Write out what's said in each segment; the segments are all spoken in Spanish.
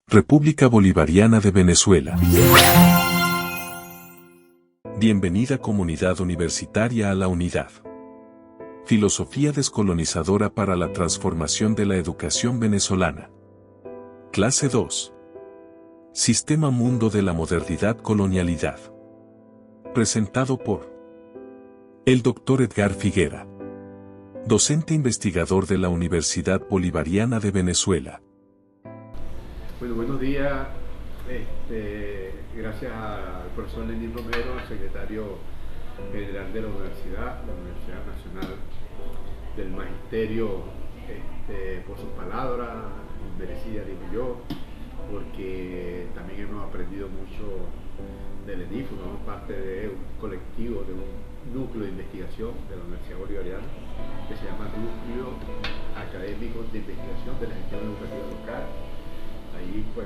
República Bolivariana de Venezuela. Bienvenida comunidad universitaria a la unidad. Filosofía descolonizadora para la transformación de la educación venezolana. Clase 2. Sistema Mundo de la Modernidad-Colonialidad. Presentado por el Dr. Edgar Figuera, docente investigador de la Universidad Bolivariana de Venezuela. Bueno, buenos días. Gracias al profesor Lenín Romero, secretario general de la Universidad Nacional del Magisterio, por sus palabras merecidas, digo yo, porque también hemos aprendido mucho del ENIF, somos parte de un colectivo, de un núcleo de investigación de la Universidad Bolivariana que se llama Núcleo Académico de Investigación de la Gestión Educativa Local. Ahí pues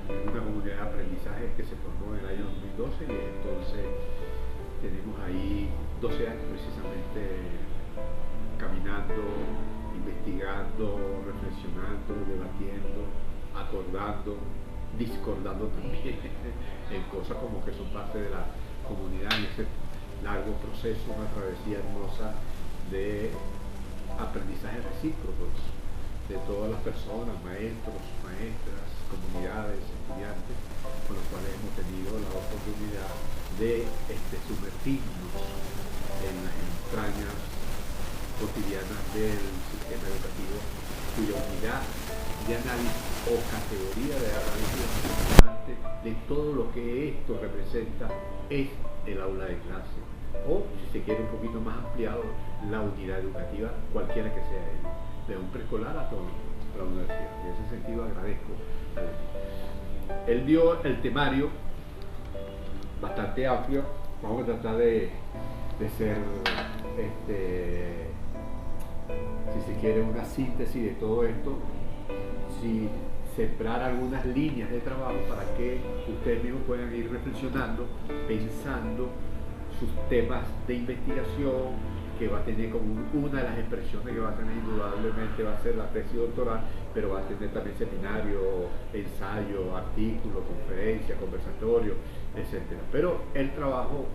una comunidad de aprendizaje que se formó en el año 2012 y entonces tenemos ahí 12 años precisamente caminando, investigando, reflexionando, debatiendo, acordando, discordando también en cosas como que son parte de la comunidad en ese largo proceso, una travesía hermosa de aprendizajes recíprocos de todas las personas, maestros, maestras, comunidades, estudiantes, con los cuales hemos tenido la oportunidad de sumergirnos en las entrañas cotidianas del sistema educativo, cuya unidad de análisis o categoría de análisis importante de todo lo que esto representa es el aula de clase, o si se quiere un poquito más ampliado, la unidad educativa, cualquiera que sea ella, de un preescolar a toda la universidad. En ese sentido agradezco a él. Él dio el temario bastante amplio. Vamos a tratar de ser, si se quiere, una síntesis de todo esto, si sembrar algunas líneas de trabajo para que ustedes mismos puedan ir reflexionando, pensando sus temas de investigación, que va a tener como una de las expresiones que va a tener indudablemente va a ser la tesis doctoral, pero va a tener también seminario, ensayo, artículo, conferencia, conversatorio, etc. Pero el trabajo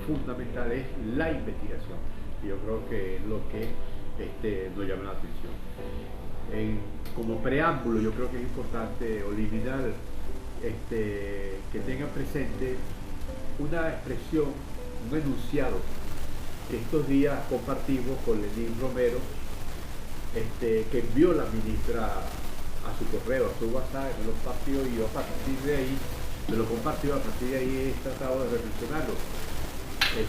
fundamental es la investigación, y yo creo que es lo que nos llama la atención. Como preámbulo, yo creo que es importante olvidar que tengan presente una expresión, un enunciado que estos días compartimos con Lenín Romero, que envió la ministra a su correo, a su WhatsApp, me lo compartió y yo a partir de ahí, me lo compartió, a partir de ahí he tratado de reflexionarlo. Es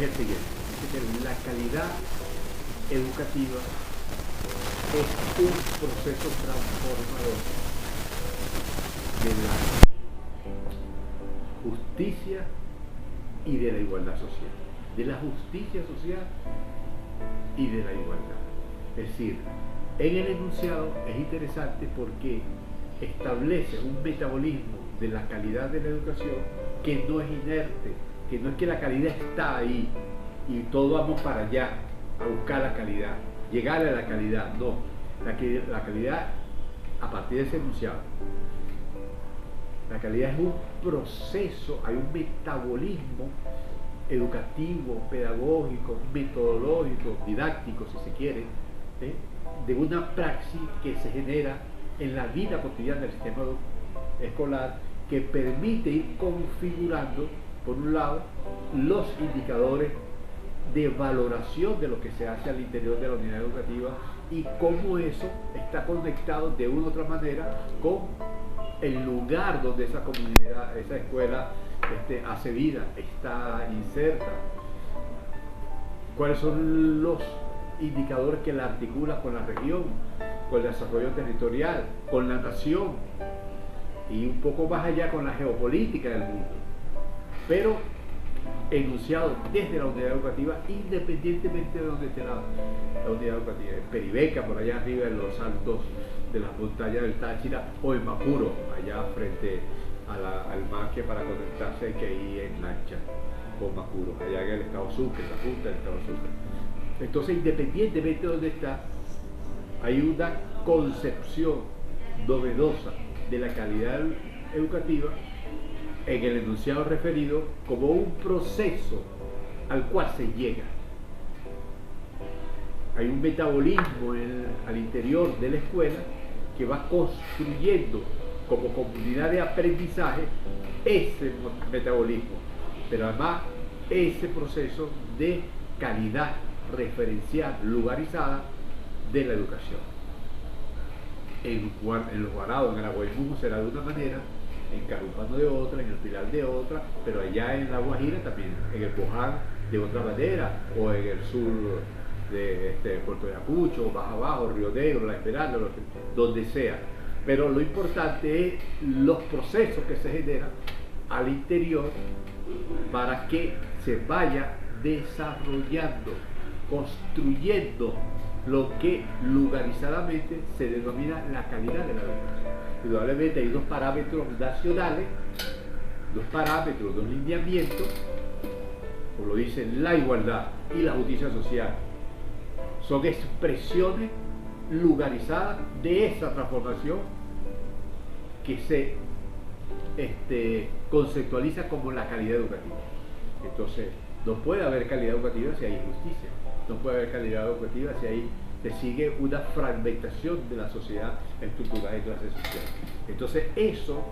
el siguiente: dice que la calidad educativa es un proceso transformador de la justicia y de la igualdad social, de la justicia social y de la igualdad. Es decir, en el enunciado es interesante porque establece un metabolismo de la calidad de la educación que no es inerte, que no es que la calidad está ahí y todos vamos para allá a buscar la calidad, llegar a la calidad, no. La calidad, a partir de ese enunciado, la calidad es un proceso, hay un metabolismo educativo, pedagógico, metodológico, didáctico, si se quiere, de una praxis que se genera en la vida cotidiana del sistema escolar, que permite ir configurando, por un lado, los indicadores de valoración de lo que se hace al interior de la unidad educativa y cómo eso está conectado de una u otra manera con el lugar donde esa comunidad, esa escuela hace vida, está inserta. ¿Cuáles son los indicadores que la articulan con la región, con el desarrollo territorial, con la nación y un poco más allá con la geopolítica del mundo? Pero enunciado desde la unidad educativa, independientemente de donde esté la unidad educativa, en Peribeca, por allá arriba en los altos de las montañas del Táchira, o en Mapuro, allá frente al mar, que para conectarse hay que ir en lancha con Mapuro, allá en el estado Sucre, la punta del estado Sucre. Entonces, independientemente de donde está, hay una concepción novedosa de la calidad educativa en el enunciado referido como un proceso al cual se llega. Hay un metabolismo al interior de la escuela que va construyendo como comunidad de aprendizaje ese metabolismo, pero además ese proceso de calidad referencial, lugarizada de la educación. En los Guarados, en el Aguaymú será de una manera, en Carúpano de otra, en el Pilar de otra, pero allá en La Guajira también, en el Boján de otra manera, o en el sur de Puerto Ayacucho, más abajo, Río Negro, La Esmeralda, donde sea. Pero lo importante es los procesos que se generan al interior para que se vaya desarrollando, construyendo lo que lugarizadamente se denomina la calidad de la educación. Indudablemente hay dos parámetros nacionales, dos lineamientos, como lo dicen la igualdad y la justicia social. Son expresiones lugarizadas de esa transformación que se conceptualiza como la calidad educativa. Entonces, no puede haber calidad educativa si hay injusticia, no puede haber calidad educativa si se sigue una fragmentación de la sociedad estructurada en clases sociales. Entonces, eso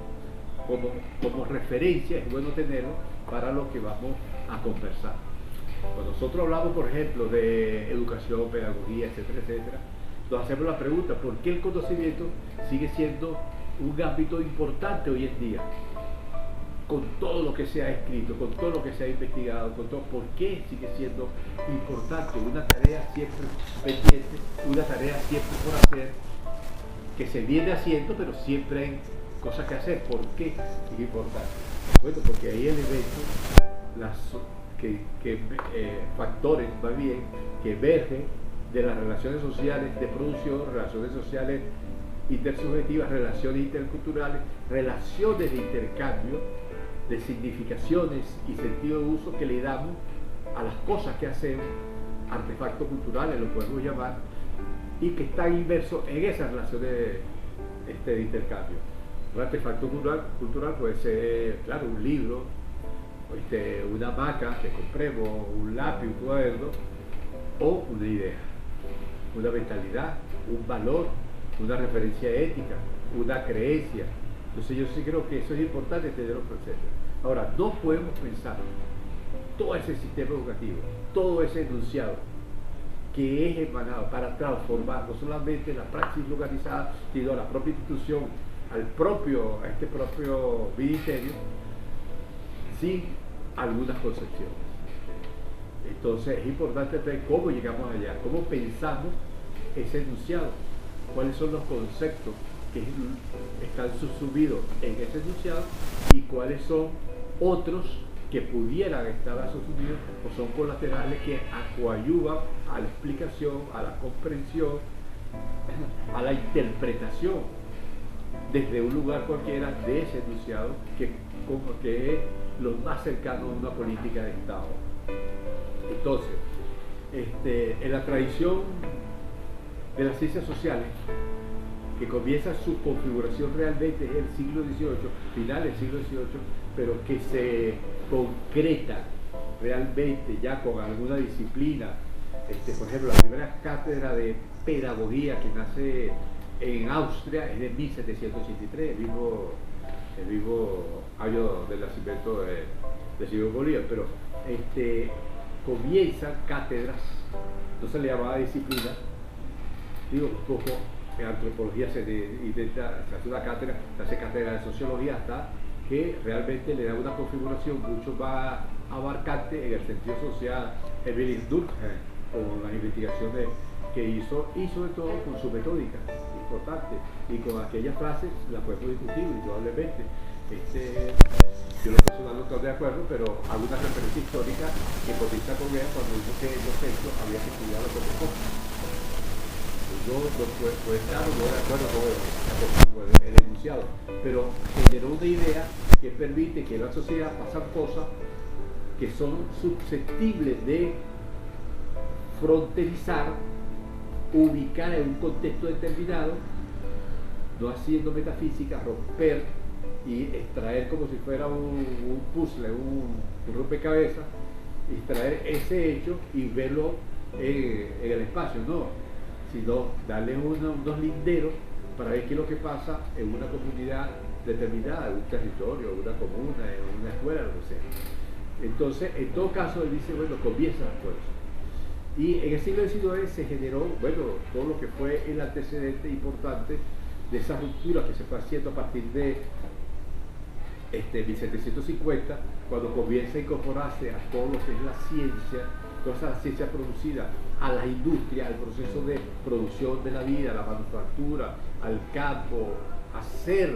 como referencia es bueno tenerlo para lo que vamos a conversar. Cuando nosotros hablamos, por ejemplo, de educación, pedagogía, etcétera, etcétera, nos hacemos la pregunta: ¿por qué el conocimiento sigue siendo un ámbito importante hoy en día? Con todo lo que se ha escrito, con todo lo que se ha investigado, ¿por qué sigue siendo importante? Una tarea siempre pendiente, una tarea siempre por hacer, que se viene haciendo, pero siempre hay cosas que hacer. ¿Por qué es importante? Bueno, porque hay elementos, factores más bien, que emergen de las relaciones sociales de producción, relaciones sociales intersubjetivas, relaciones interculturales, relaciones de intercambio, de significaciones y sentido de uso que le damos a las cosas que hacemos, artefactos culturales lo podemos llamar, y que están inmersos en esas relaciones de intercambio. Un artefacto cultural puede ser, claro, un libro, una hamaca que compremos, un lápiz, un cuaderno, o una idea, una mentalidad, un valor, una referencia ética, una creencia. Entonces yo sí creo que eso es importante tenerlo presente. Ahora, no podemos pensar todo ese sistema educativo, todo ese enunciado que es emanado para transformar no solamente la praxis localizada, sino a la propia institución, a este propio ministerio, sin algunas concepciones. Entonces es importante ver cómo llegamos allá, cómo pensamos ese enunciado, cuáles son los conceptos que están subsumidos en ese enunciado y cuáles son otros que pudieran estar subsumidos o son colaterales que coadyuvan a la explicación, a la comprensión, a la interpretación desde un lugar cualquiera de ese enunciado que es lo más cercano a una política de Estado. Entonces, en la tradición de las ciencias sociales, que comienza su configuración realmente en el siglo XVIII, final del siglo XVIII, pero que se concreta realmente ya con alguna disciplina. Por ejemplo, la primera cátedra de pedagogía que nace en Austria es de 1783, el mismo año del nacimiento de Simón Bolívar, pero comienzan cátedras, no se le llamaba disciplina, digo, un poco en antropología se hace una cátedra, se hace cátedra de sociología, hasta que realmente le da una configuración mucho más abarcante en el sentido social, Evelyn Durkheim, con las investigaciones que hizo y sobre todo con su metódica importante, y con aquellas frases las podemos discutir indudablemente. Yo lo personal no estoy de acuerdo, pero alguna referencia histórica que comienza con ella cuando dijo que en los centros había que estudiar los protocolos. Yo no puedo estar no de acuerdo con el enunciado, pero generó una idea que permite que en la sociedad pasan cosas que son susceptibles de fronterizar ubicar en un contexto determinado, no haciendo metafísica, romper y extraer como si fuera un puzzle, un rompecabezas, extraer ese hecho y verlo en el espacio, no, sino darle unos linderos para ver qué es lo que pasa en una comunidad determinada, en un territorio, en una comuna, en una escuela, lo que sea. Entonces, en todo caso, él dice, bueno, comienza las cosas. Y en el siglo XIX se generó, bueno, todo lo que fue el antecedente importante de esa ruptura que se fue haciendo a partir de 1750, cuando comienza a incorporarse a todo lo que es la ciencia, toda esa ciencia producida, a la industria, al proceso de producción de la vida, a la manufactura, al campo, a ser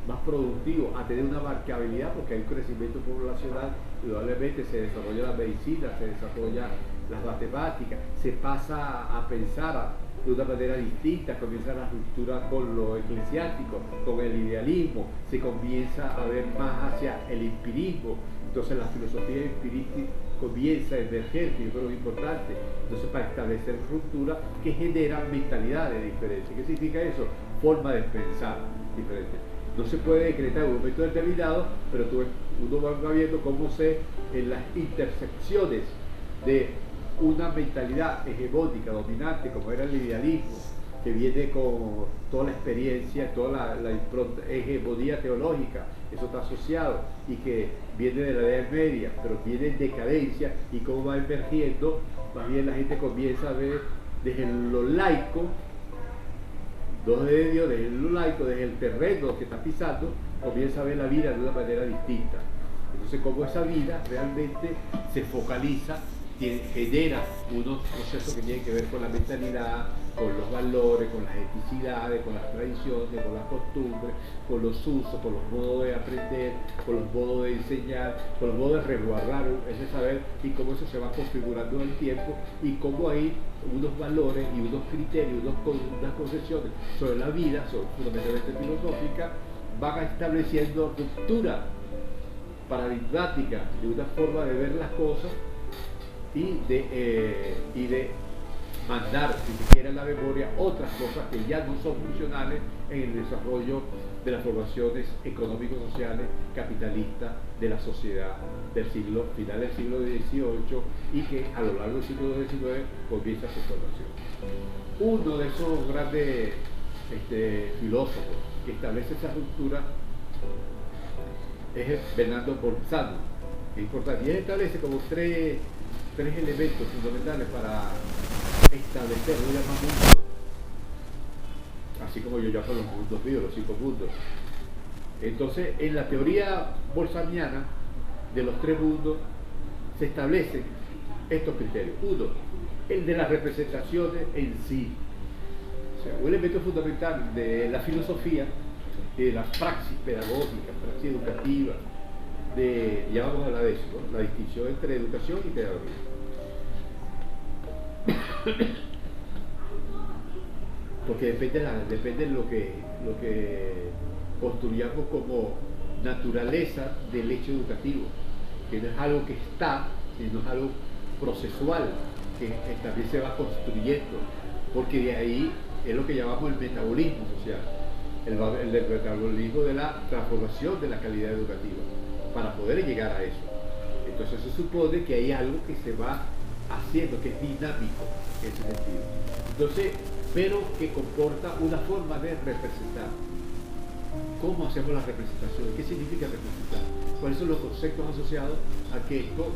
más productivo, a tener una abarcabilidad, porque hay un crecimiento poblacional, indudablemente se desarrolla la medicina, se desarrolla las matemáticas, se pasa a pensar de una manera distinta, comienza la ruptura con lo eclesiástico, con el idealismo, se comienza a ver más hacia el empirismo, entonces la filosofía empirista comienza a emerger, que yo creo que es importante, entonces para establecer rupturas que generan mentalidades diferentes. ¿Qué significa eso? Forma de pensar diferente. No se puede decretar en un momento determinado, pero uno va viendo cómo en las intersecciones de una mentalidad hegemónica, dominante, como era el idealismo, que viene con toda la experiencia, toda la hegemonía teológica, eso está asociado, y que viene de la Edad Media, pero viene en decadencia, y cómo va emergiendo, más bien la gente comienza a ver desde lo laico, desde lo laico, desde el terreno que está pisando, comienza a ver la vida de una manera distinta. Entonces, como esa vida realmente se focaliza, genera unos procesos que tienen que ver con la mentalidad, con los valores, con las eticidades, con las tradiciones, con las costumbres, con los usos, con los modos de aprender, con los modos de enseñar, con los modos de resguardar ese saber, y cómo eso se va configurando en el tiempo, y cómo hay unos valores y unos criterios, unas concepciones sobre la vida, fundamentalmente filosóficas, van estableciendo ruptura paradigmática de una forma de ver las cosas y de mandar, si se quiere, en la memoria otras cosas que ya no son funcionales en el desarrollo de las formaciones económico-sociales capitalistas de la sociedad del final del siglo XVIII, y que a lo largo del siglo XIX comienza su formación. Uno de esos grandes filósofos que establece esa ruptura es Bernardo Bolzano, que es importante, y él establece como tres elementos fundamentales para establecer lo llama mundo, así como yo llamo los mundos vivos, los 5 mundos. Entonces, en la teoría bolzaniana de los 3 mundos se establecen estos criterios. Uno, el de las representaciones en sí, o sea, un elemento fundamental de la filosofía, de la praxis pedagógica, praxis educativa, ya vamos a hablar de eso, ¿no? La distinción entre educación y pedagogía. Porque depende de lo que construyamos como naturaleza del hecho educativo, que no es algo que está, sino es algo procesual, que también se va construyendo, porque de ahí es lo que llamamos el metabolismo social, el metabolismo de la transformación de la calidad educativa, para poder llegar a eso. Entonces se supone que hay algo que se va haciendo, que es dinámico en ese sentido. Entonces, pero que comporta una forma de representar. ¿Cómo hacemos la representación? ¿Qué significa representar? ¿Cuáles son los conceptos asociados a que esto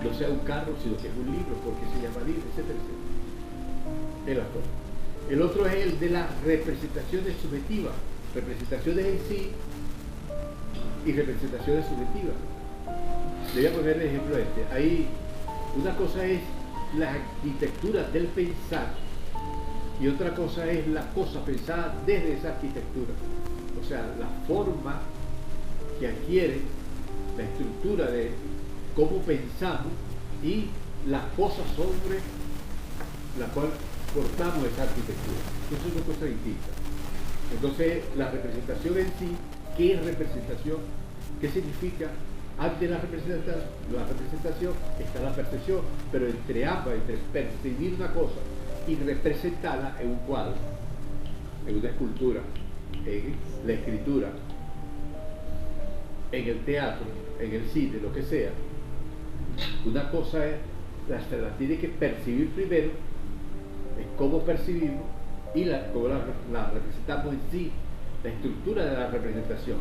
no sea un carro, sino que es un libro? ¿Por qué se llama libro? Etcétera, etcétera. El otro es el de las representaciones subjetivas, representaciones en sí y representaciones subjetivas. Le voy a poner el ejemplo Ahí una cosa es la arquitectura del pensar y otra cosa es la cosa pensada desde esa arquitectura. O sea, la forma que adquiere la estructura de cómo pensamos y las cosas sobre la cual cortamos esa arquitectura. Eso es una cosa distinta. Entonces, la representación en sí, ¿qué es representación? ¿Qué significa? Antes de la representación está la percepción, pero entre ambas, entre percibir una cosa y representarla en un cuadro, en una escultura, en la escritura, en el teatro, en el cine, lo que sea. Una cosa es, la tiene que percibir primero, es cómo percibimos y cómo la representamos en sí, la estructura de la representación.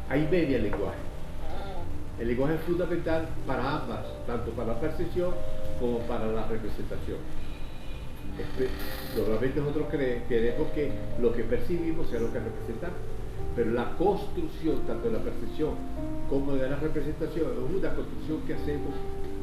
Hay media lenguaje. El lenguaje es fundamental para ambas, tanto para la percepción como para la representación. Normalmente nosotros queremos que lo que percibimos sea lo que representamos, pero la construcción, tanto de la percepción como de la representación, es una construcción que hacemos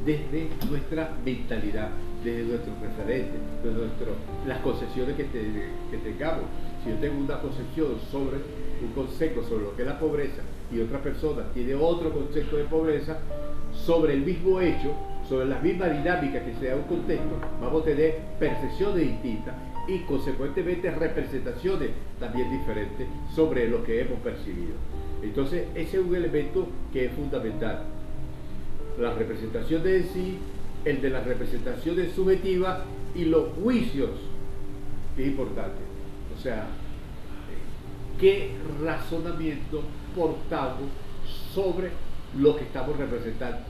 desde nuestra mentalidad, desde nuestros referentes, desde las concepciones que tengamos. Si yo tengo una concepción sobre un concepto sobre lo que es la pobreza y otra persona tiene otro concepto de pobreza, sobre el mismo hecho, sobre las mismas dinámicas que se da un contexto, vamos a tener percepciones distintas y consecuentemente representaciones también diferentes sobre lo que hemos percibido. Entonces ese es un elemento que es fundamental. La representación de sí, el de las representaciones subjetivas y los juicios, que es importante. O sea, qué razonamiento portamos sobre lo que estamos representando.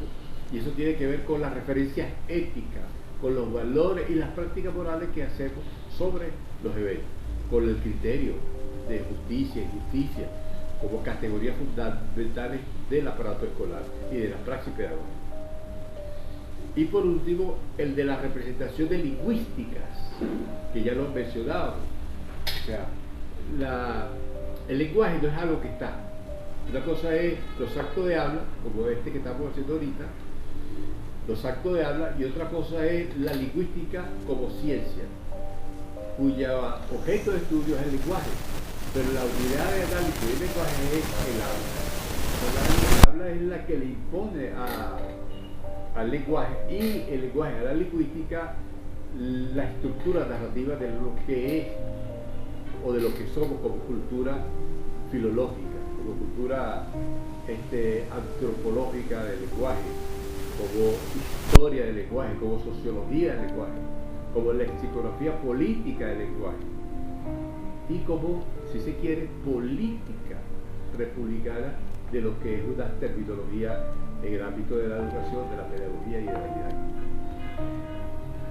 Y eso tiene que ver con las referencias éticas, con los valores y las prácticas morales que hacemos sobre los eventos, con el criterio de justicia y injusticia como categorías fundamentales del aparato escolar y de la praxis pedagógica. Y por último, el de las representaciones lingüísticas, que ya lo mencionábamos. O sea, el lenguaje no es algo que está. Una cosa es los actos de habla, como este que estamos haciendo ahorita, los actos de habla, y otra cosa es la lingüística como ciencia, cuya objeto de estudio es el lenguaje, pero la unidad de análisis del lenguaje es el habla. El habla es la que le impone al lenguaje, y el lenguaje a la lingüística la estructura narrativa de lo que es o de lo que somos como cultura filológica, como cultura antropológica del lenguaje, como historia del lenguaje, como sociología del lenguaje, como lexicografía política del lenguaje y como, si se quiere, política republicana de lo que es una terminología en el ámbito de la educación, de la pedagogía y de la didáctica.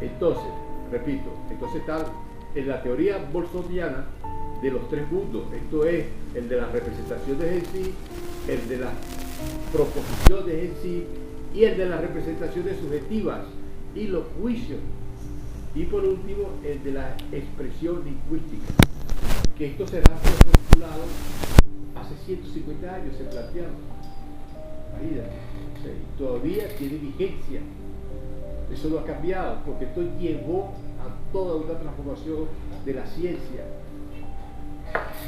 Entonces, repito, está en la teoría bolsoniana de los tres mundos. Esto es el de las representaciones en sí, el de las proposiciones en sí y el de las representaciones subjetivas y los juicios. Y por último, el de la expresión lingüística, que esto será postulado hace 150 años, se plantearon. Y todavía tiene vigencia. Eso no ha cambiado, porque esto llevó a toda una transformación de la ciencia,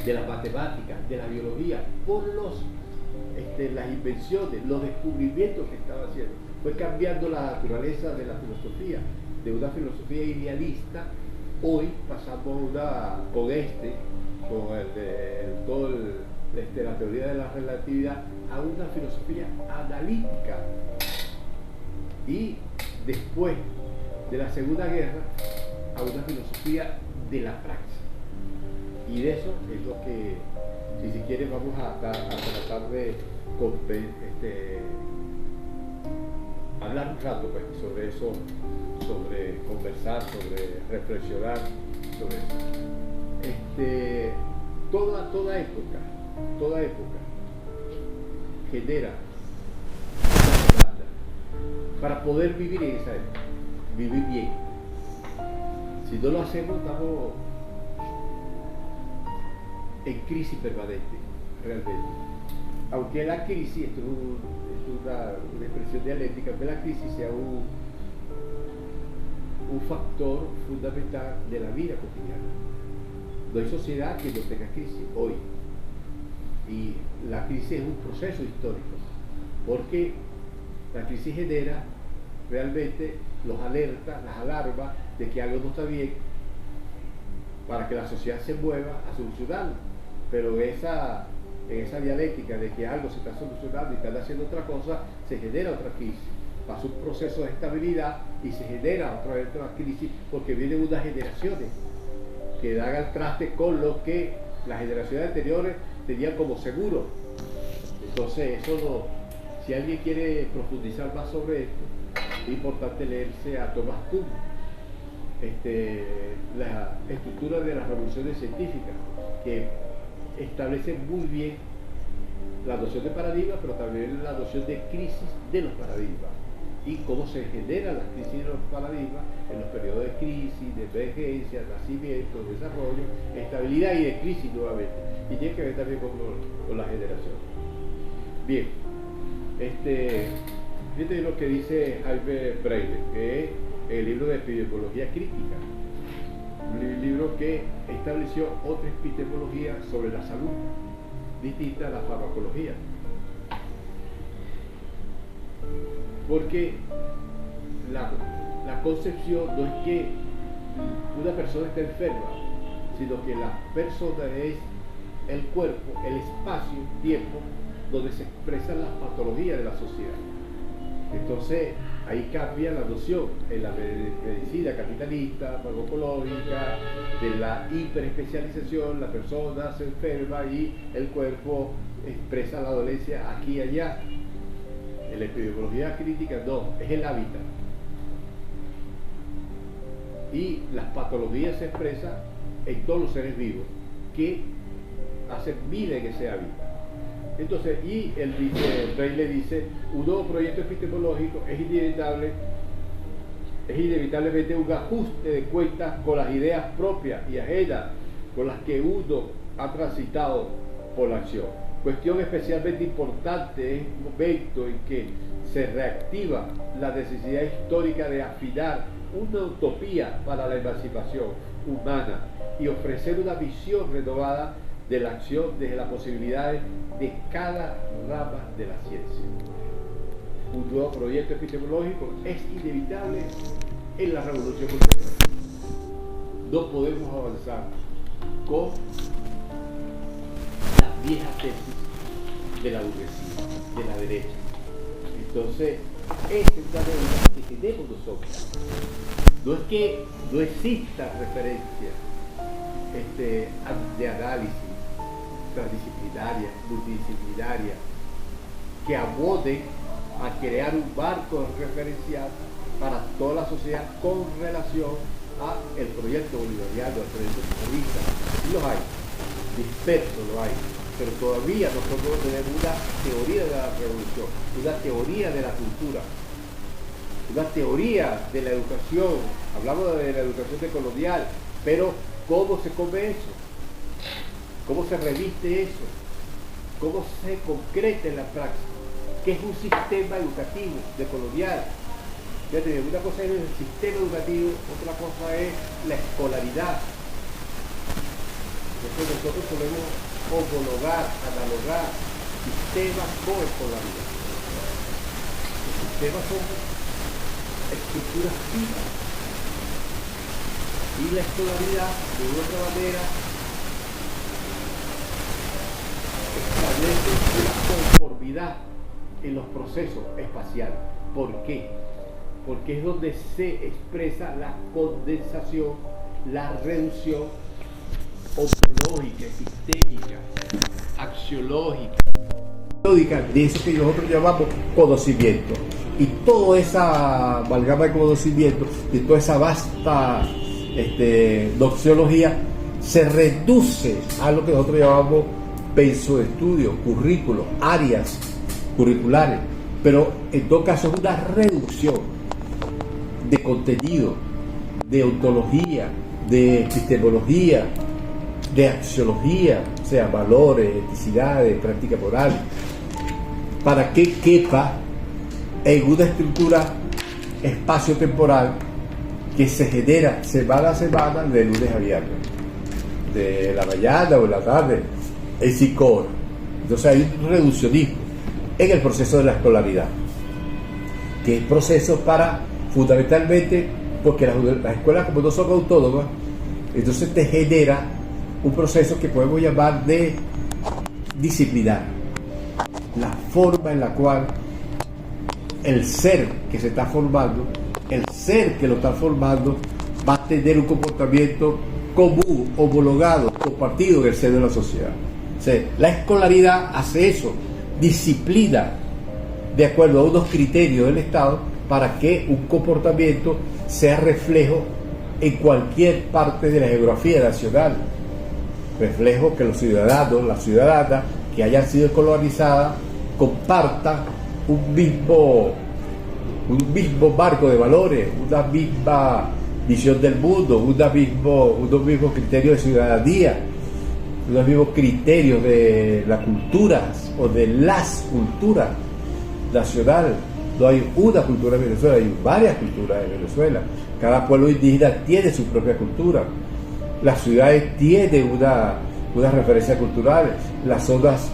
de las matemáticas, de la biología, por las invenciones, los descubrimientos que estaba haciendo. Fue cambiando la naturaleza de la filosofía, de una filosofía idealista. Hoy pasamos con la teoría de la relatividad, a una filosofía analítica. Y después de la Segunda Guerra, a una filosofía de la praxis. Y de eso es lo que, si se quiere, vamos a tratar de hablar un rato pues, sobre eso, sobre conversar, sobre reflexionar sobre eso. Toda época genera una demanda para poder vivir en esa época, vivir bien. Si no lo hacemos, estamos en crisis permanente, realmente. Aunque la crisis, esto es una expresión dialéctica, que la crisis sea un factor fundamental de la vida cotidiana. No hay sociedad que no tenga crisis hoy. Y la crisis es un proceso histórico, porque la crisis genera realmente los alerta, las alarmas de que algo no está bien, para que la sociedad se mueva a solucionarlo. Pero en esa dialéctica de que algo se está solucionando y están haciendo otra cosa, se genera otra crisis. pasa un proceso de estabilidad y se genera otra vez una crisis porque vienen unas generaciones que dan al traste con lo que las generaciones anteriores tenían como seguro. Entonces eso no, si alguien quiere profundizar más sobre esto, es importante leerse a Thomas Kuhn, la estructura de las revoluciones científicas, que establece muy bien la noción de paradigma, pero también la noción de crisis de los paradigmas y cómo se generan las crisis de los paradigmas en los periodos de crisis, de emergencia, nacimiento, desarrollo, estabilidad y de crisis nuevamente. Y tiene que ver también con la generación. Bien, fíjate lo que dice Jaime Breine, que es el libro de epidemiología crítica, un libro que estableció otra epistemología sobre la salud, distinta a la farmacología. Porque la concepción no es que una persona esté enferma, sino que la persona es el cuerpo, el espacio, tiempo, donde se expresan las patologías de la sociedad. Entonces, ahí cambia la noción en la medicina capitalista, farmacológica, de la hiperespecialización. La persona se enferma y el cuerpo expresa la dolencia aquí y allá. En la epidemiología crítica no, es el hábitat. Y las patologías se expresan en todos los seres vivos que hacen vida en ese hábitat. Entonces, y Breine dice, un nuevo proyecto epistemológico es inevitablemente un ajuste de cuentas con las ideas propias y ajenas con las que uno ha transitado por la acción. Cuestión especialmente importante es el momento en que se reactiva la necesidad histórica de afinar una utopía para la emancipación humana y ofrecer una visión renovada de la acción desde las posibilidades de cada rama de la ciencia. Un nuevo proyecto epistemológico es inevitable en la revolución contemporánea. No podemos avanzar con las viejas tesis de la burguesía, de la derecha. Entonces, esta es una realidad que tenemos nosotros. No es que no exista referencia de análisis transdisciplinaria, multidisciplinaria, que abonen a crear un marco referencial para toda la sociedad con relación a el proyecto bolivariano, al proyecto socialista. Sí los hay, dispersos lo hay, pero todavía nosotros tenemos una teoría de la revolución, una teoría de la cultura, una teoría de la educación. Hablamos de la educación decolonial, pero ¿cómo se come eso? ¿Cómo se reviste eso? ¿Cómo se concreta en la praxis? ¿Qué es un sistema educativo decolonial? Fíjate, una cosa es el sistema educativo, otra cosa es la escolaridad. Entonces nosotros podemos homologar, analogar sistemas con escolaridad. Los sistemas son estructuras fijas. Y la escolaridad, de una otra manera, establece una conformidad en los procesos espaciales. ¿Por qué? Porque es donde se expresa la condensación, la reducción ontológica, epistémica, axiológica, de eso que nosotros llamamos conocimiento. Y toda esa amalgama de conocimiento, de toda esa vasta doxiología, se reduce a lo que nosotros llamamos penso de estudio, currículo, áreas curriculares, pero en todo caso es una reducción de contenido, de ontología, de epistemología, de axiología, o sea, valores, eticidades, práctica moral, para que quepa en una estructura espacio-temporal que se genera semana a semana de lunes a viernes, de la mañana o de la tarde, en 5 horas. Entonces hay un reduccionismo en el proceso de la escolaridad, que es proceso para, fundamentalmente, porque las escuelas como no son autónomas, entonces te genera un proceso que podemos llamar de disciplinar, la forma en la cual el ser que se está formando, el ser que lo está formando, va a tener un comportamiento común, homologado, compartido en el seno de la sociedad. O sea, la escolaridad hace eso, disciplina de acuerdo a unos criterios del Estado para que un comportamiento sea reflejo en cualquier parte de la geografía nacional. Reflejo que los ciudadanos, las ciudadanas que hayan sido colonizadas compartan un mismo marco de valores, una misma visión del mundo, unos mismos criterios de ciudadanía, unos mismos criterios de la cultura o de las culturas nacionales. No hay una cultura en Venezuela, hay varias culturas en Venezuela. Cada pueblo indígena tiene su propia cultura. Las ciudades tienen unas referencias culturales. Las zonas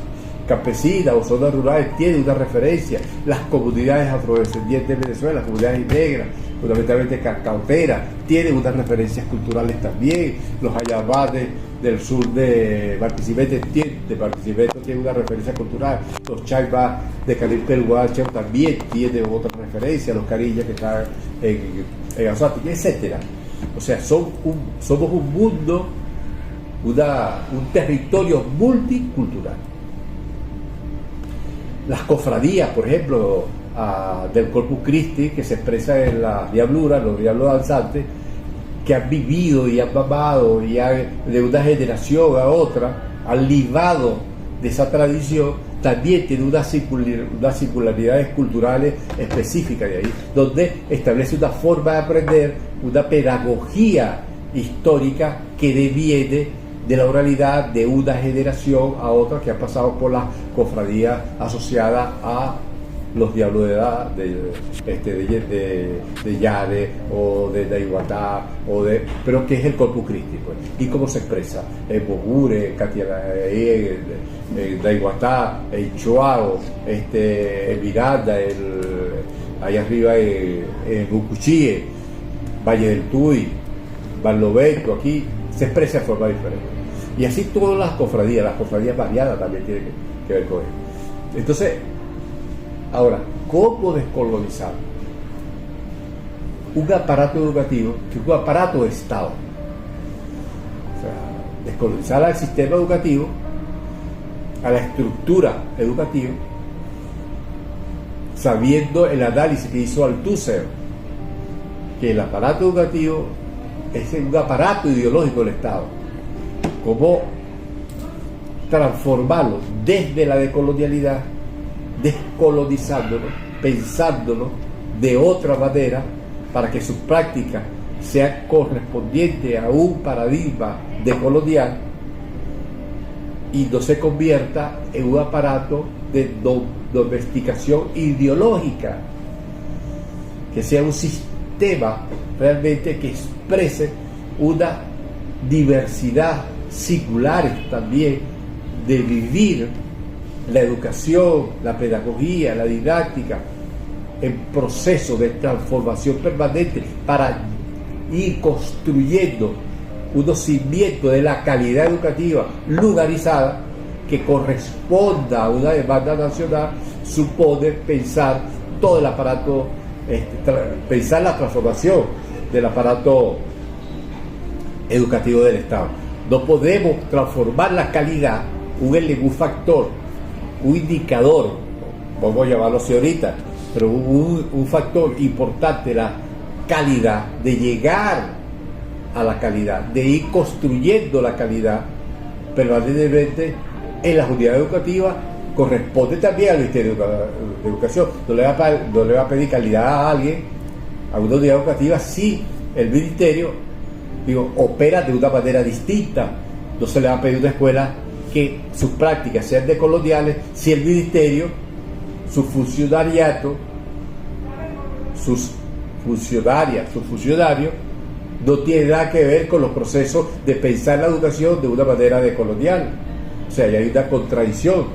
campesinas o zonas rurales tienen una referencia. Las comunidades afrodescendientes de Venezuela, las comunidades negras, fundamentalmente cauteras, tienen unas referencias culturales también. Los ayabanes del sur de Barquisimeto tienen una referencia cultural. Los chaibas de Calipelguacho también tienen otra referencia. Los carillas que están en Anzoátegui, etc. O sea, somos un mundo, un territorio multicultural. Las cofradías, por ejemplo, del Corpus Christi, que se expresa en las diabluras, los diablos danzantes, que han vivido y han mamado y de una generación a otra, han libado de esa tradición, también tiene unas singularidades culturales específicas de ahí, donde establece una forma de aprender, una pedagogía histórica que deviene de la oralidad de una generación a otra, que ha pasado por la cofradía asociada a los diablos de Yare o de Daiguatá, pero que es el Corpus Christi, pues. Y cómo se expresa en Bogure, en Daiguatá, en Choao, en Miranda, allá arriba en Bucuchíe, Valle del Tuy, Barlovento, aquí se expresa de forma diferente. Y así todas las cofradías variadas también tienen que ver con eso. Entonces, ahora, ¿cómo descolonizar un aparato educativo que es un aparato de Estado? O sea, descolonizar al sistema educativo, a la estructura educativa, sabiendo el análisis que hizo Althusser, que el aparato educativo es un aparato ideológico del Estado. Cómo transformarlo desde la decolonialidad, descolonizándolo, pensándolo de otra manera para que sus prácticas sean correspondientes a un paradigma decolonial y no se convierta en un aparato de domesticación ideológica, que sea un sistema realmente que exprese una diversidad singulares también de vivir la educación, la pedagogía, la didáctica en proceso de transformación permanente para ir construyendo unos cimientos de la calidad educativa lugarizada que corresponda a una demanda nacional, supone pensar todo el aparato, pensar la transformación del aparato educativo del Estado. No podemos transformar la calidad, un factor, un indicador, vamos a llamarlo así ahorita, pero un factor importante, la calidad, de llegar a la calidad, de ir construyendo la calidad permanentemente en las unidades educativas, corresponde también al Ministerio de Educación. No le va a pedir calidad a alguien, a una unidad educativa, si el Ministerio opera de una manera distinta. No se le va a pedir a una escuela que sus prácticas sean decoloniales si el Ministerio, su funcionariato, sus funcionarios no tiene nada que ver con los procesos de pensar la educación de una manera decolonial. O sea, hay una contradicción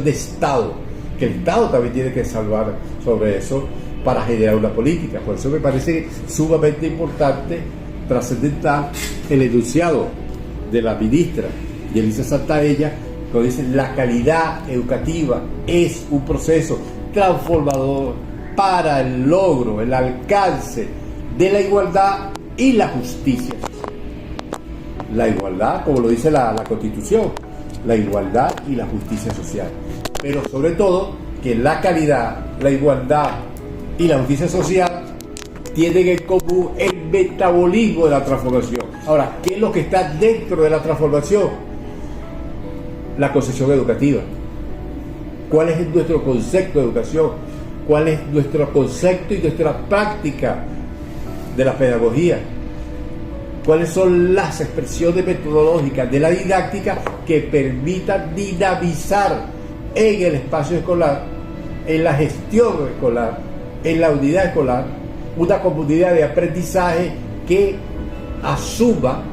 de Estado, que el Estado también tiene que salvar sobre eso para generar una política. Por eso me parece sumamente importante, trascendental, el enunciado de la ministra Yelitza Santaella, Como dicen, la calidad educativa es un proceso transformador para el logro, el alcance de la igualdad y la justicia. La igualdad, como lo dice la Constitución, la igualdad y la justicia social. Pero sobre todo, que la calidad, la igualdad y la justicia social tienen en común el metabolismo de la transformación. Ahora, ¿qué es lo que está dentro de la transformación? La concepción educativa. ¿Cuál es nuestro concepto de educación? ¿Cuál es nuestro concepto y nuestra práctica de la pedagogía? ¿Cuáles son las expresiones metodológicas de la didáctica que permitan dinamizar en el espacio escolar, en la gestión escolar, en la unidad escolar, una comunidad de aprendizaje que asuma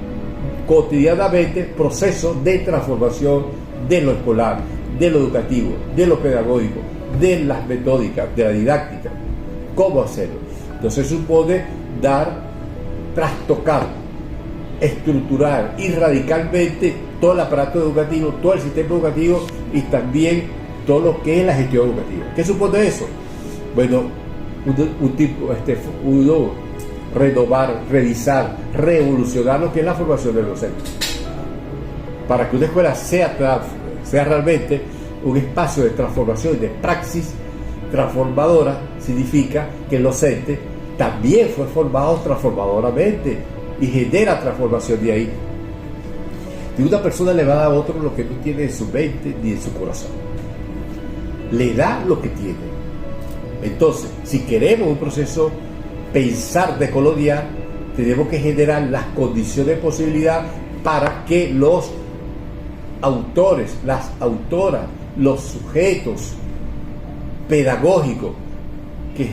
cotidianamente procesos de transformación de lo escolar, de lo educativo, de lo pedagógico, de las metódicas, de la didáctica? ¿Cómo hacerlo? Entonces supone trastocar, estructurar y radicalmente todo el aparato educativo, todo el sistema educativo y también todo lo que es la gestión educativa. ¿Qué supone eso? Bueno, renovar, revisar, revolucionar lo que es la formación del docente. Para que una escuela sea realmente un espacio de transformación y de praxis transformadora, significa que el docente también fue formado transformadoramente y genera transformación de ahí. Y una persona le va a dar a otro lo que no tiene en su mente ni en su corazón. Le da lo que tiene. Entonces, si queremos un proceso pensar decolonial, tenemos que generar las condiciones de posibilidad para que los autores, las autoras, los sujetos pedagógicos que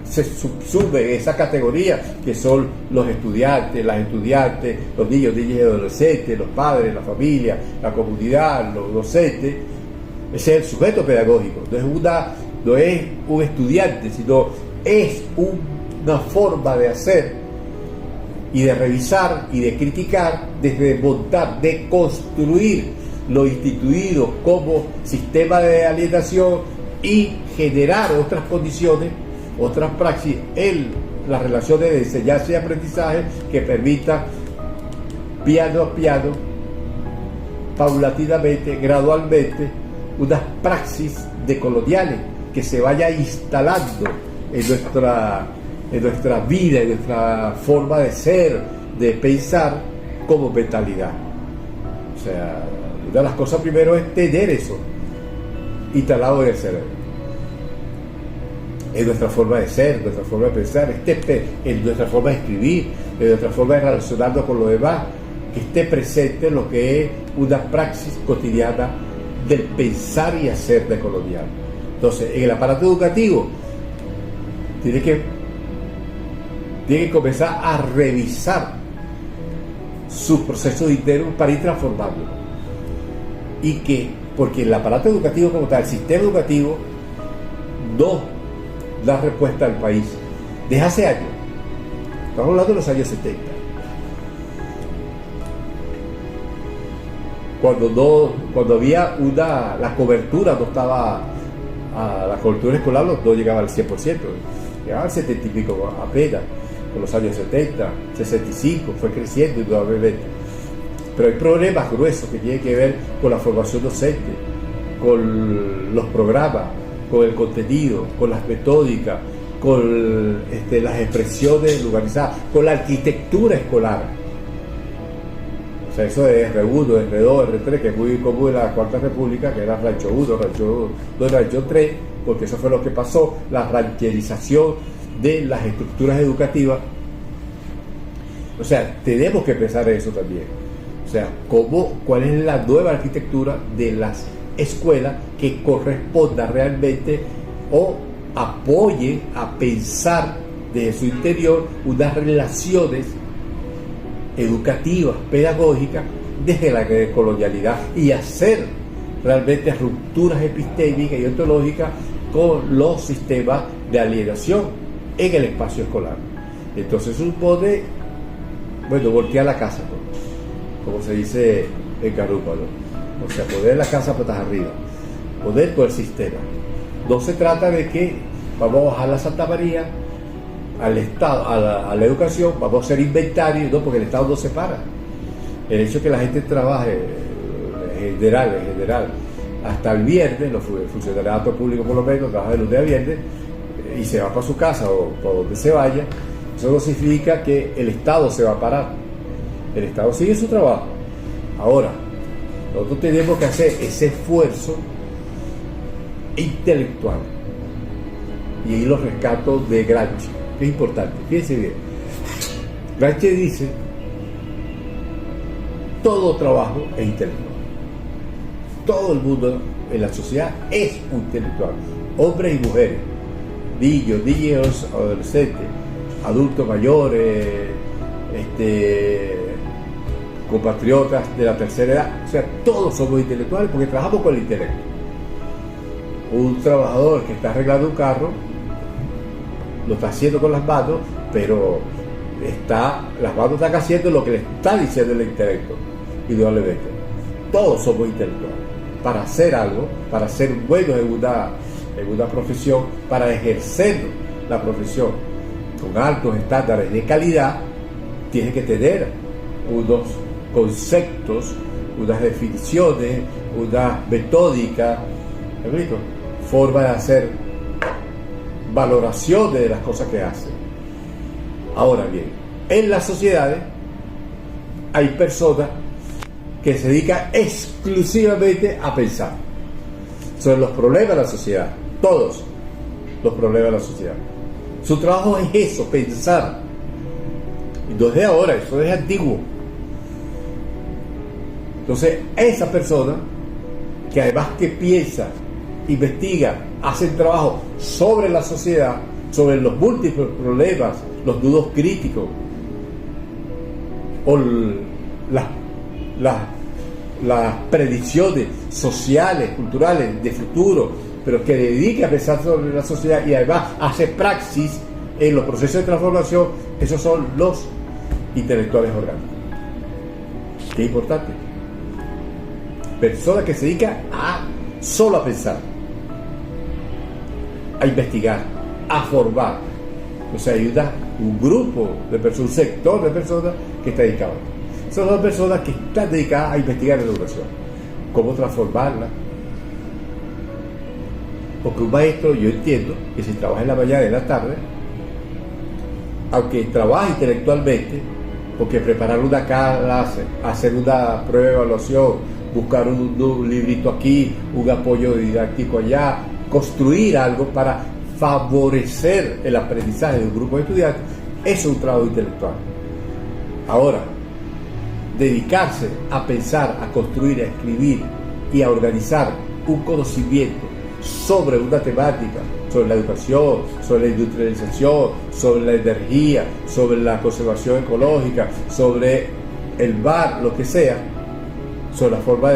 se subsumen en esa categoría, que son los estudiantes, las estudiantes, los niños, niñas y adolescentes, los padres, la familia, la comunidad, los docentes. Ese es el sujeto pedagógico, no es un estudiante, sino es una forma de hacer y de revisar y de criticar, desde montar, de construir lo instituido como sistema de alienación y generar otras condiciones, otras praxis en las relaciones de enseñanza y aprendizaje que permitan piano a piano, paulatinamente, gradualmente, unas praxis decoloniales que se vaya instalando en nuestra vida, en nuestra forma de ser, de pensar como mentalidad. O sea, una de las cosas primero es tener eso instalado en el cerebro, en nuestra forma de ser, nuestra forma de pensar, en nuestra forma de escribir, en nuestra forma de relacionarnos con los demás, que esté presente en lo que es una praxis cotidiana del pensar y hacer decolonial. Entonces, en el aparato educativo tiene que comenzar a revisar sus procesos internos para ir transformándolo. Porque el aparato educativo como tal, el sistema educativo, no da respuesta al país desde hace años. Estamos hablando de los años 70. Cuando había la cobertura no estaba, la cobertura escolar no llegaba al 100%, llegaba al 70 y pico apenas. Con los años 70, 65, fue creciendo indudablemente. Pero hay problemas gruesos que tienen que ver con la formación docente, con los programas, con el contenido, con las metódicas, con las expresiones luganizadas, con la arquitectura escolar. O sea, eso de R1, R2, R3, que es muy común en la Cuarta República, que era Rancho 1, Rancho 2, Rancho 3, porque eso fue lo que pasó, la rancherización de las estructuras educativas. O sea, tenemos que pensar eso también. O sea, cuál es la nueva arquitectura de las escuelas que corresponda realmente o apoye a pensar desde su interior unas relaciones educativas, pedagógicas, desde la colonialidad, y hacer realmente rupturas epistémicas y ontológicas con los sistemas de alienación en el espacio escolar. Entonces supone, voltear la casa, como se dice en Carúpano. o sea, poner la casa patas arriba, poner todo el sistema. No se trata de que vamos a bajar la Santa María al Estado, a la educación, vamos a hacer inventario, no, porque el Estado no se para. El hecho de que la gente trabaje en general, hasta el viernes, los funcionarios públicos por lo menos trabajan de lunes a viernes y se va para su casa o por donde se vaya, eso no significa que el Estado se va a parar. El Estado sigue su trabajo. Ahora, nosotros tenemos que hacer ese esfuerzo intelectual. Y ahí los rescato de Gramsci, que es importante. Fíjense bien. Gramsci dice: todo trabajo es intelectual. Todo el mundo en la sociedad es intelectual. Hombres y mujeres, niños, adolescentes, adultos mayores, compatriotas de la tercera edad. O sea, todos somos intelectuales porque trabajamos con el intelecto. Un trabajador que está arreglando un carro lo está haciendo con las manos, pero las manos están haciendo lo que le está diciendo el intelecto, indudablemente. Todos somos intelectuales para hacer algo, para ser buenos en una profesión, para ejercer la profesión con altos estándares de calidad. Tienes que tener unos conceptos, unas definiciones, una metódica, forma de hacer valoraciones de las cosas que hacen. Ahora bien, en las sociedades hay personas que se dedican exclusivamente a pensar sobre los problemas de la sociedad, todos los problemas de la sociedad. Su trabajo es eso, pensar. Y no es de ahora, eso es antiguo. Entonces, esa persona que además que piensa, investiga, hace trabajo sobre la sociedad, sobre los múltiples problemas, los nudos críticos, o las predicciones sociales, culturales, de futuro, pero que dedique a pensar sobre la sociedad y además hace praxis en los procesos de transformación. Esos son los intelectuales orgánicos. Qué importante. Personas que se dedican solo a pensar, a investigar, a formar. O sea, hay un grupo de personas, un sector de personas que está dedicado. Son las personas que están dedicadas a investigar la educación, cómo transformarla. Porque un maestro, yo entiendo que si trabaja en la mañana y en la tarde, aunque trabaja intelectualmente, porque preparar una clase, hacer una prueba de evaluación, buscar un librito aquí, un apoyo didáctico allá, construir algo para favorecer el aprendizaje de un grupo de estudiantes, eso es un trabajo intelectual. Ahora, dedicarse a pensar, a construir, a escribir y a organizar un conocimiento sobre una temática, sobre la educación, sobre la industrialización, sobre la energía, sobre la conservación ecológica, sobre el mar, lo que sea, sobre la forma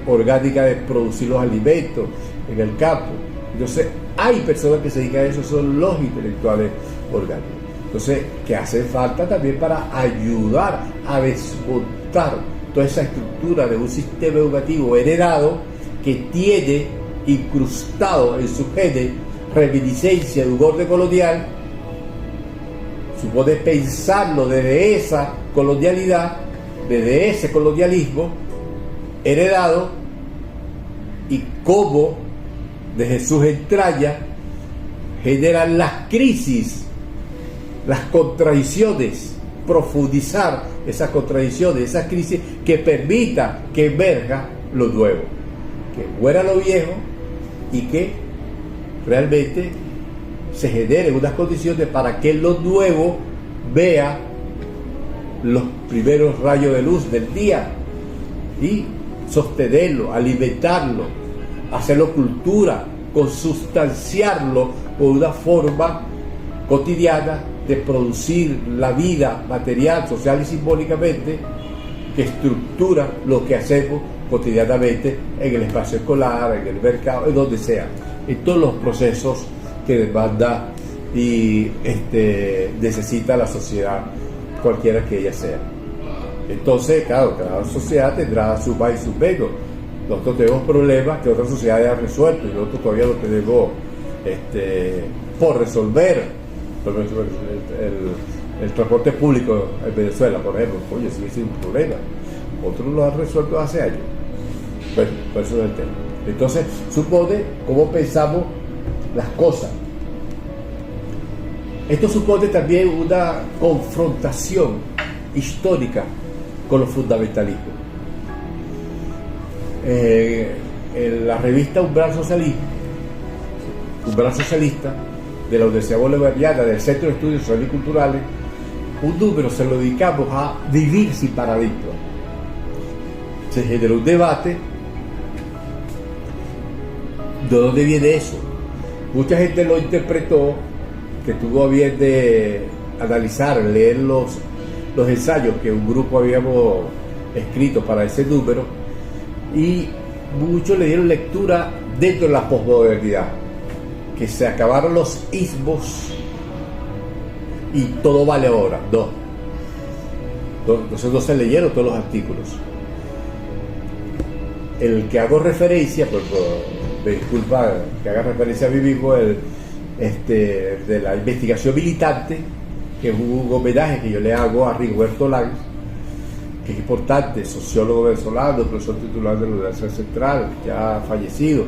orgánica de producir los alimentos en el campo. Entonces, hay personas que se dedican a eso, son los intelectuales orgánicos. Entonces, que hace falta también para ayudar a desmontar toda esa estructura de un sistema educativo heredado que tiene incrustado en su genes reminiscencia de un orden colonial. Supone pensarlo desde esa colonialidad, desde ese colonialismo heredado, y cómo desde sus entrañas generan las crisis, las contradicciones, profundizar esas contradicciones, esas crisis que permita que emerja lo nuevo, que muera lo viejo y que realmente se generen unas condiciones para que lo nuevo vea los primeros rayos de luz del día y sostenerlo, alimentarlo, hacerlo cultura, consustanciarlo con una forma cotidiana de producir la vida material, social y simbólicamente que estructura lo que hacemos cotidianamente en el espacio escolar, en el mercado, en donde sea, en todos los procesos que demanda y necesita la sociedad, cualquiera que ella sea. Entonces, claro, cada sociedad tendrá sus más y sus menos, Nosotros tenemos problemas que otras sociedades han resuelto y nosotros todavía lo tenemos por resolver. Por ejemplo, el transporte público en Venezuela, por ejemplo, oye, sigue siendo un problema. Otros lo han resuelto hace años. Bueno, por eso es el tema. Entonces, supone cómo pensamos las cosas. Esto supone también una confrontación histórica con los fundamentalismos. En la revista Umbral Socialista de la Universidad Bolivariana, del Centro de Estudios Sociales y Culturales, un número se lo dedicamos a vivir sin paradigma. Se generó un debate. ¿De dónde viene eso? Mucha gente lo interpretó, que tuvo a bien de analizar, leer los ensayos que un grupo habíamos escrito para ese número, y muchos le dieron lectura dentro de la posmodernidad, que se acabaron los ismos y todo vale ahora. No. Entonces no se leyeron todos los artículos. El que hago referencia, me disculpa que haga referencia a mí mismo, de la investigación militante, que es un homenaje que yo le hago a Rigoberto Lanz, que es importante, sociólogo venezolano, profesor titular de la Universidad Central, ya fallecido,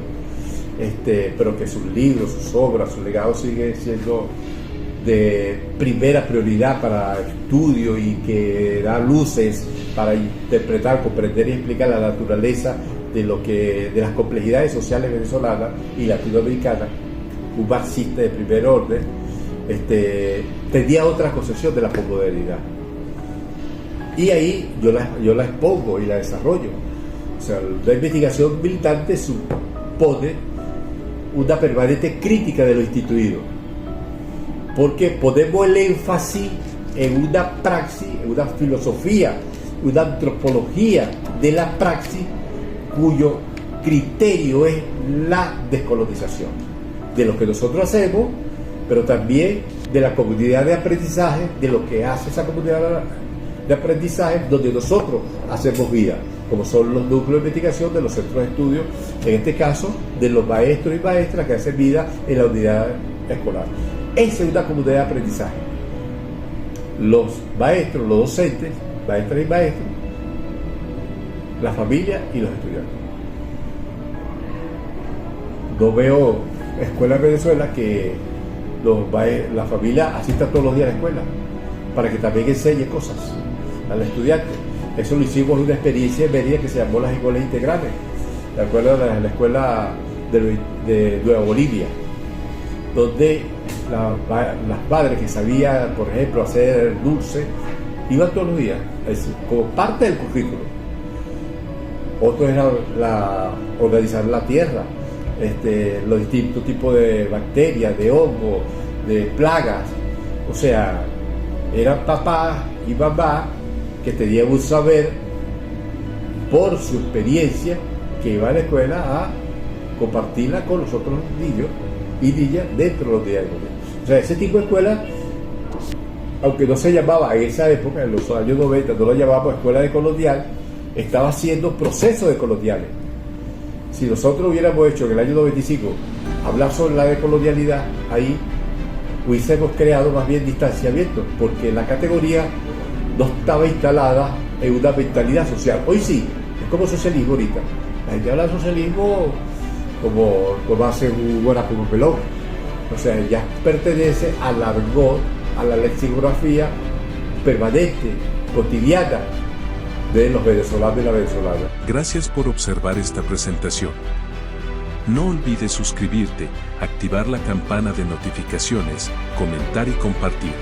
pero que sus libros, sus obras, su legado sigue siendo de primera prioridad para estudio y que da luces para interpretar, comprender y explicar la naturaleza de las complejidades sociales venezolanas y latinoamericanas. Un marxista de primer orden, tenía otra concepción de la posmodernidad. Y ahí yo la expongo y la desarrollo. O sea, la investigación militante supone una permanente crítica de lo instituido, porque ponemos el énfasis en una praxis, en una filosofía, una antropología de la praxis cuyo criterio es la descolonización de lo que nosotros hacemos, pero también de la comunidad de aprendizaje, de lo que hace esa comunidad de aprendizaje donde nosotros hacemos vida, como son los núcleos de investigación de los centros de estudio, en este caso de los maestros y maestras que hacen vida en la unidad escolar. Esa es una comunidad de aprendizaje. Los maestros, los docentes, maestras y maestros, la familia y los estudiantes. No veo escuela en Venezuela que la familia asista todos los días a la escuela para que también enseñe cosas al estudiante. Eso lo hicimos en una experiencia en Mérida que se llamó las escuelas integrales. ¿De acuerdo? La escuela de Nueva Bolivia, donde las madres que sabían, por ejemplo, hacer dulce, iban todos los días, es decir, como parte del currículo. Otro era organizar la tierra, los distintos tipos de bacterias, de hongos, de plagas. O sea, eran papás y mamás que tenían un saber por su experiencia, que iba a la escuela a compartirla con los otros niños y niñas dentro de los días. O sea, ese tipo de escuela, aunque no se llamaba en esa época, en los años 90, no lo llamábamos escuela de colonial, estaba haciendo procesos de coloniales. Si nosotros hubiéramos hecho en el año 95 hablar sobre la decolonialidad, ahí hubiésemos creado más bien distanciamiento, porque la categoría no estaba instalada en una mentalidad social. Hoy sí, es como socialismo ahorita. La gente habla de socialismo como hace un buena como pelón. O sea, ya pertenece al argot, a la lexicografía permanente, cotidiana de los venezolanos y la venezolana. Gracias por observar esta presentación. No olvides suscribirte, activar la campana de notificaciones, comentar y compartir.